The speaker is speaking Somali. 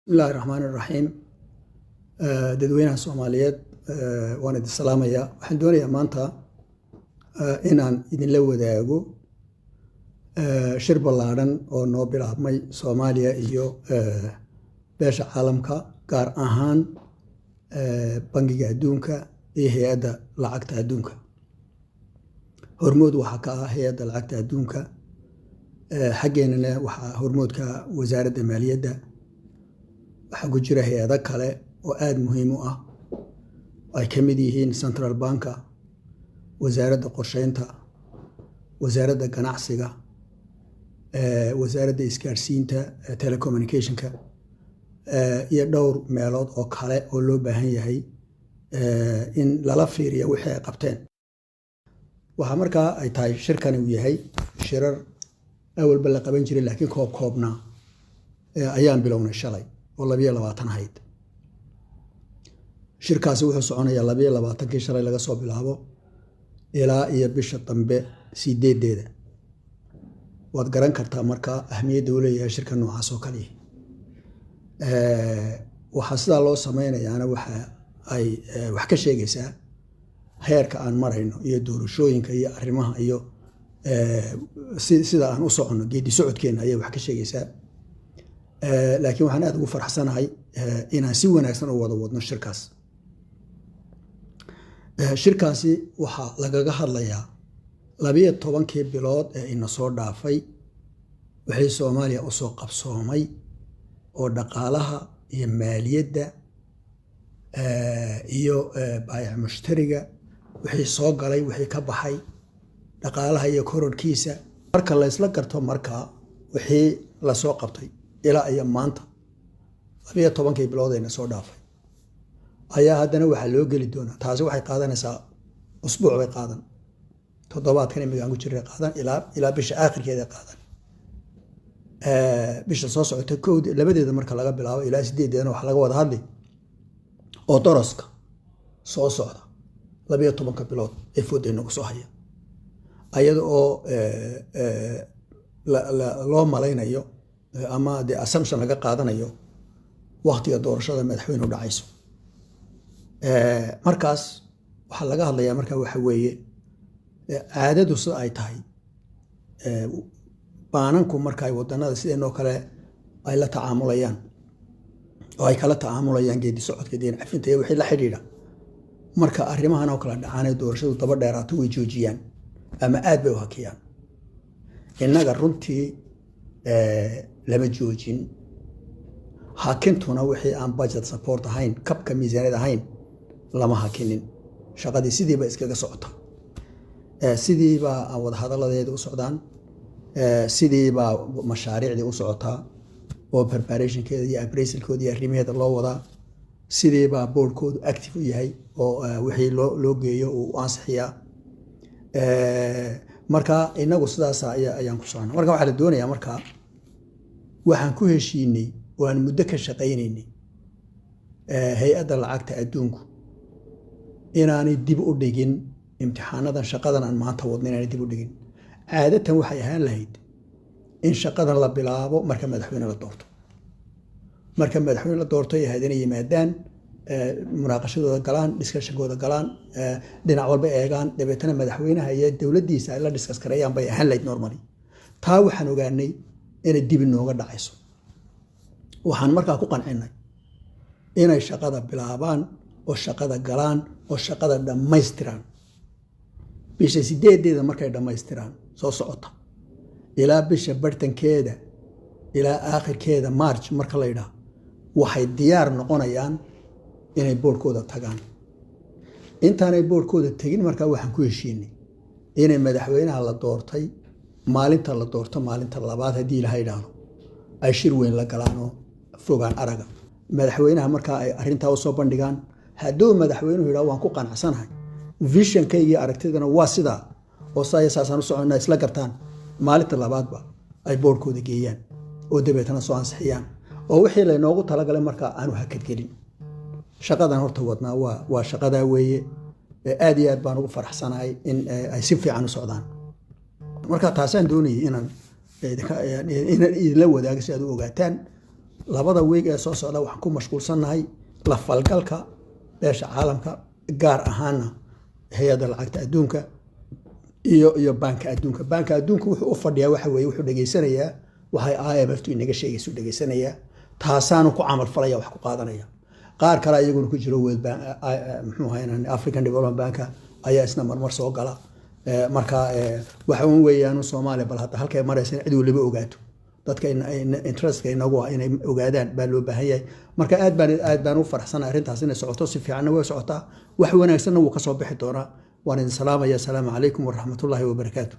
بسم الله الرحمن الرحيم dadweynaha Soomaaliyeed waan idin salaamayaa waxaan doonayaa maanta inaan idinla wadaago shir ballaaran oo noo bilaabmay Soomaaliya iyo beesha caalamka gaar ahaan bangiga adduunka iyo hay'adda lacagta adduunka hormood waxa ka ah hay'adda lacagta adduunka xageennana waxa hormoodka wasaaradda maaliyadda waxa ku jira hay'ado kale oo aad muhiim u ah ay ka mid yihiin Central Banka, wasaaradda qorsheynta, wasaaradda ganacsiga, wasaaradda isgaarsiinta, telecommunicationka iyo dhowr meelood oo kale oo loo baahan yahay in lala fiiriyo wixii ay qabteen. Waxa markaa ay tahay shirkani uu yahay shirar awalba la qaban jiray laakiin koobna ayaan bilownay shalay oo 22 ahayd. shirkaasi wuxuu soconayaa 22kii shalay laga soo bilaabo ilaa iyo bisha dambe 8deeda. waad garan kartaa markaa ahmiyadda uu leeyahay shirka noocaas oo kale. waxa sidaa loo sameynayaana waxa ay wax ka sheegaysaa heerka aan marayno iyo doorashooyinka iyo arrimaha iyo sida aan u socono geedi socodkeena ayay wax ka sheegaysaa. laakiin waxaan aad ugu faraxsanahay inaan si wanaagsan u wada wadno shirkaas. shirkaasi waxaa lagaga hadlayaa 12kii bilood ee ina soo dhaafay wixii Soomaaliya u soo qabsoomay oo dhaqaalaha iyo maaliyadda iyo baayac mushtariga wixii soo galay wixii ka baxay dhaqaalaha iyo korodhkiisa marka la isla garto markaa wixii la soo qabtay ilaa iyo maanta 12kii bilood ee ina soo dhaafay ayaa haddana waxaa loo geli doonaa. taasi waxay qaadanaysaa usbuuc bay qaadan, toddobaadkan imiga aan ku jirnay qaadan ilaa bisha aakhirkeeda qaadan. bisha soo socota labadeeda marka laga bilaabo ilaa 8deedana waxa laga wada hadli oo daraska soo socda 12 bilood ee fooda inagu soo haya ayada oo loo malaynayo ama de assumption laga qaadanayo waqtiga doorashada madaxweynuhu dhacayso. markaas waxa laga hadlayaa markaa waxa weeye caadadu sida ay tahay baananku marka ay wadanada sideenoo kale ay la tacaamulayaan oo ay kala tacaamulayaan geedi socodka deen cafinta iyo wixii la xidhiidha marka arrimahan oo kala dhacaanay doorashadu daba dheeraato way joojiyaan ama aad bay u hakiyaan. innaga runtii lama joojin hakintuna wixii aan budget support ahayn kabka miisaaniyad ahayn lama hakinin. shaqadii sidiiba iskaga socota, sidiiba wada hadaladeeda u socdaan, sidiiba mashaariicdii u socotaa oo preparationkeeda iyo appraisalkooda iyo arrimaheeda loo wadaa, sidiiba boardkoodu active u yahay oo wixii loo geeyo uu ansixiyaa. marka inagu sidaas ayaan ku soconaa. marka waxaa la doonayaa markaa waxaan ku heshiinay waan muddo ka shaqaynaynay hay'adda lacagta adduunku inaanay dib u dhigin imtixaanadan shaqadan aan maanta wadno inaanay dib u dhigin. caadatan waxay ahaan lahayd in shaqadan la bilaabo marka madaxweyne la doorto. marka madaxweyne la doorto ay ahayd inay yimaadaan munaaqashadooda galaan, discussionkooda galaan, dhinac walba eegaan, dabeetana madaxweynaha iyo dowladdiisa ay la discuss gareeyaan bay ahaan lahayd normally. taa waxaan ogaanay inay dib inooga dhacayso. waxaan markaa ku qancinay inay shaqada bilaabaan oo shaqada galaan oo shaqada dhammaystiraan. bisha 8deeda markay dhammaystiraan soo socota ilaa bisha bartankeeda ilaa aakhirkeeda March marka la yidhaahdo waxay diyaar noqonayaan inay boardkooda tagaan. intaanay boardkooda tegin markaa waxaan ku heshiinay inay madaxweynaha la doortay maalinta la doorto maalinta labaad haddii la yidhaahdo ay shir weyn la galaanoo fogaan araga madaxweynaha markaa ay arrintaa u soo bandhigaan. hadduu madaxweynuhu yidhaahdo waan ku qanacsanahay visionkayga iyo aragtidana waa sidaa oo saasaan u soconnaa isla gartaan, maalinta labaadba ay boardkooda geeyaan oo dabeetana soo ansixiyaan oo wixii laynoogu talagalay markaa aanu hakadgelin. shaqadan horta wadnaa waa shaqadaa weeye. aad iyo aad baan ugu faraxsanahay in ay si fiican u socdaan. marka taasaan doonayay inaan idinla wadaago si aad u ogaataan labada weeg ee soo socda waxaan ku mashquulsannahay la falgalka beesha caalamka gaar ahaana hay-adda lacagta adduunka iyo baanka adduunka. baanka adduunka wuxuu u fadhiyaa waxa weeye wuxuu dhegaysanayaa waxay IMF-tu inaga sheegaysu dhegaysanayaa taasaanu ku camal falaya wax ku qaadanaya. qaar kale iyaguna ku jiro World Bank muxuu ahayn African Development Bank ayaa isna marmar soo gala. marka waxa weeyaan Soomaaliya bal hadda halkay maraysan cid waliba ogaato dadka interest-ka inagu ah inay ogaadaan baa loo baahan yahay. marka aad baan u faraxsanahay arrintaas inay socoto si fiican way socotaa wax wanaagsanna wuu ka soo bixi doonaa. waan idin salaamaya. Assalaamu calaykum waraxmatullaahi wabarakaatuh.